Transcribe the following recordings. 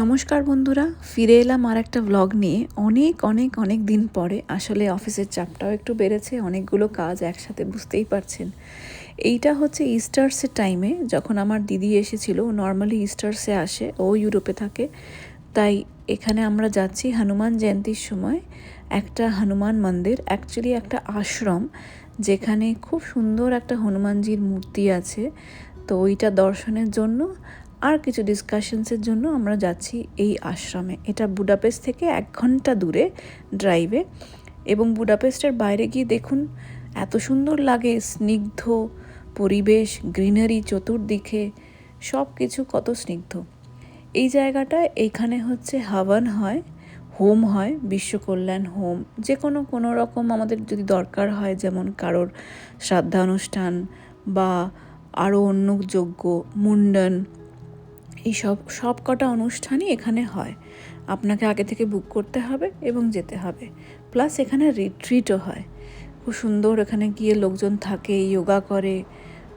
নমস্কার বন্ধুরা, ফিরে এলাম আর একটা ব্লগ নিয়ে। অনেক দিন পরে। আসলে অফিসের চাপটাও একটু বেড়েছে, অনেকগুলো কাজ একসাথে, বুঝতেই পারছেন। এইটা হচ্ছে ইস্টার্সের টাইমে, যখন আমার দিদি এসেছিল। নর্মালি ইস্টার্সে আসে, ও ইউরোপে থাকে। তাই এখানে আমরা যাচ্ছি হনুমান জয়ন্তীর সময়। একটা হনুমান মন্দির, অ্যাকচুয়ালি একটা আশ্রম, যেখানে খুব সুন্দর একটা হনুমানজির মূর্তি আছে। তো ওইটা দর্শনের জন্য আর কিছু ডিসকাশনসের জন্য আমরা যাচ্ছি এই আশ্রমে। এটা বুডাপেস্ট থেকে 1 ঘন্টা দূরে ড্রাইভে। এবং বুডাপেস্টের বাইরে গিয়ে দেখুন, এত সুন্দর লাগে, স্নিগ্ধ পরিবেশ, গ্রিনারি চতুর্দিকে, সব কিছু কত স্নিগ্ধ। এই জায়গাটায় এইখানে হচ্ছে হাওয়ান হয়, হোম হয়, বিশ্বকল্যাণ হোম। যে কোনো রকম আমাদের যদি দরকার হয়, যেমন কারোর শ্রাদ্ধা অনুষ্ঠান বা আরও অন্য যজ্ঞ, মুন্ডন, এই সব কটা অনুষ্ঠানই এখানে হয়। আপনাকে আগে থেকে বুক করতে হবে এবং যেতে হবে। প্লাস এখানে রিট্রিটও হয়, খুব সুন্দর। এখানে গিয়ে লোকজন থাকে, যোগা করে।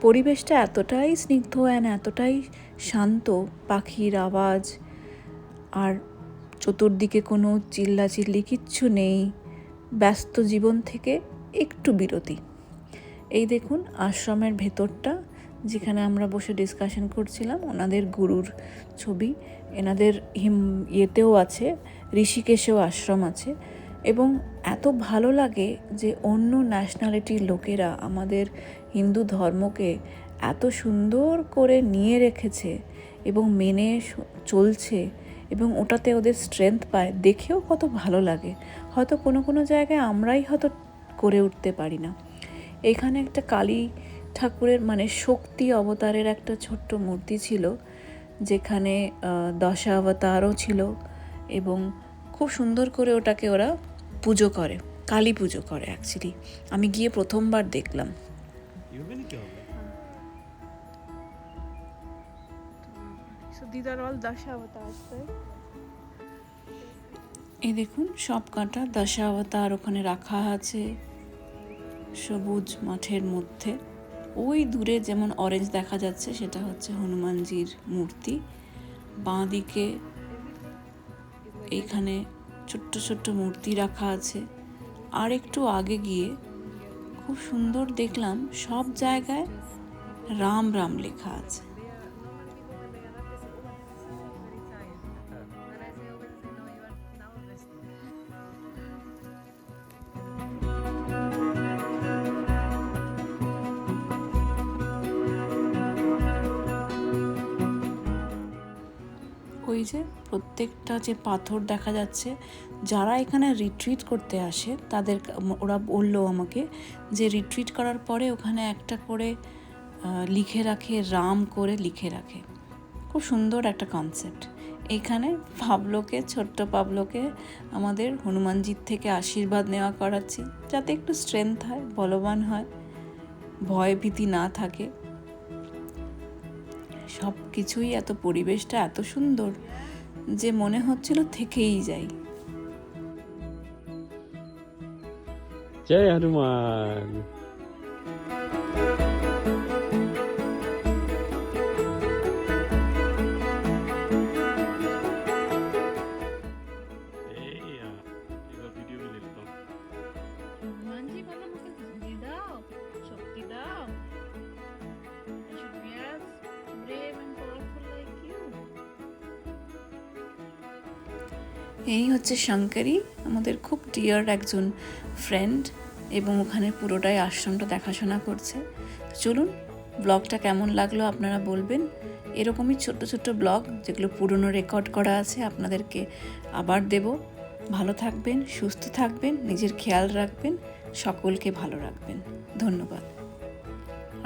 পরিবেশটা এতটাই স্নিগ্ধ অ্যান্ড এতটাই শান্ত, পাখির আওয়াজ, আর চতুর্দিকে কোনো চিল্লাচিল্লি কিচ্ছু নেই। ব্যস্ত জীবন থেকে একটু বিরতি। এই দেখুন আশ্রমের ভেতরটা, যেখানে আমরা বসে ডিসকাশন করছিলাম। ওনাদের গুরুর ছবি, এনাদের ইয়েতেও আছে, ঋষিকেশেও আশ্রম আছে। এবং এত ভালো লাগে যে অন্য ন্যাশনালিটির লোকেরা আমাদের হিন্দু ধর্মকে এত সুন্দর করে নিয়ে রেখেছে এবং মেনে চলছে, এবং ওটাতে ওদের স্ট্রেংথ পায়, দেখেও কত ভালো লাগে। হয়তো কোনো জায়গায় আমরাই হয়তো করে উঠতে পারি না। এখানে একটা কালী ঠাকুরের, মানে শক্তি অবতারের একটা ছোট্ট মূর্তি ছিল, যেখানে দশাবতারও ছিল। এবং খুব সুন্দর করে ওটাকে ওরা পুজো করে, কালী পুজো করে অ্যাকচুয়ালি। আমি গিয়ে প্রথমবার দেখলাম। এই দেখুন সব কাটা দশাবতার ওখানে রাখা আছে সবুজ মাঠের মধ্যে। ওই দূরে যেমন অরেঞ্জ দেখা যাচ্ছে, সেটা হচ্ছে হনুমানজির মূর্তি। বাঁ দিকে এইখানে ছোট্ট মূর্তি রাখা আছে। আর একটু আগে গিয়ে খুব সুন্দর দেখলাম, সব জায়গায় রাম রাম লেখা আছে। ওই যে প্রত্যেকটা যে পাথর দেখা যাচ্ছে, যারা এখানে রিট্রিট করতে আসে তাদের, ওরা বললো আমাকে যে রিট্রিট করার পরে ওখানে একটা করে লিখে রাখে, রাম করে লিখে রাখে। খুব সুন্দর একটা কনসেপ্ট। এইখানে পাবলোকে, ছোট্ট পাবলোকে আমাদের হনুমানজির থেকে আশীর্বাদ নেওয়া করাচ্ছি, যাতে একটু স্ট্রেংথ হয়, বলবান হয়, ভয় ভীতি না থাকে। সব কিছুই এত, পরিবেশটা এত সুন্দর যে মনে হচ্ছিল থেকেই যাই। জয় হনুমান। এই হচ্ছে শঙ্করী, আমাদের খুব ডিয়ার একজন ফ্রেন্ড, এবং ওখানে পুরোটাই আশ্রমটা দেখাশোনা করছে। চলুন, ব্লগটা কেমন লাগলো আপনারা বলবেন। এরকমই ছোট্ট ব্লগ যেগুলো পুরনো রেকর্ড করা আছে আপনাদেরকে আবার দেব। ভালো থাকবেন, সুস্থ থাকবেন, নিজের খেয়াল রাখবেন, সকলকে ভালো রাখবেন। ধন্যবাদ।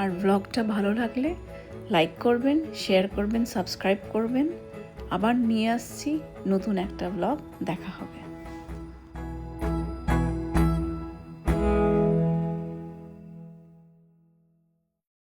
আর ব্লগটা ভালো লাগলে লাইক করবেন, শেয়ার করবেন, সাবস্ক্রাইব করবেন। আবার নিয়ে আসছি নতুন একটা ব্লগ, দেখা হবে।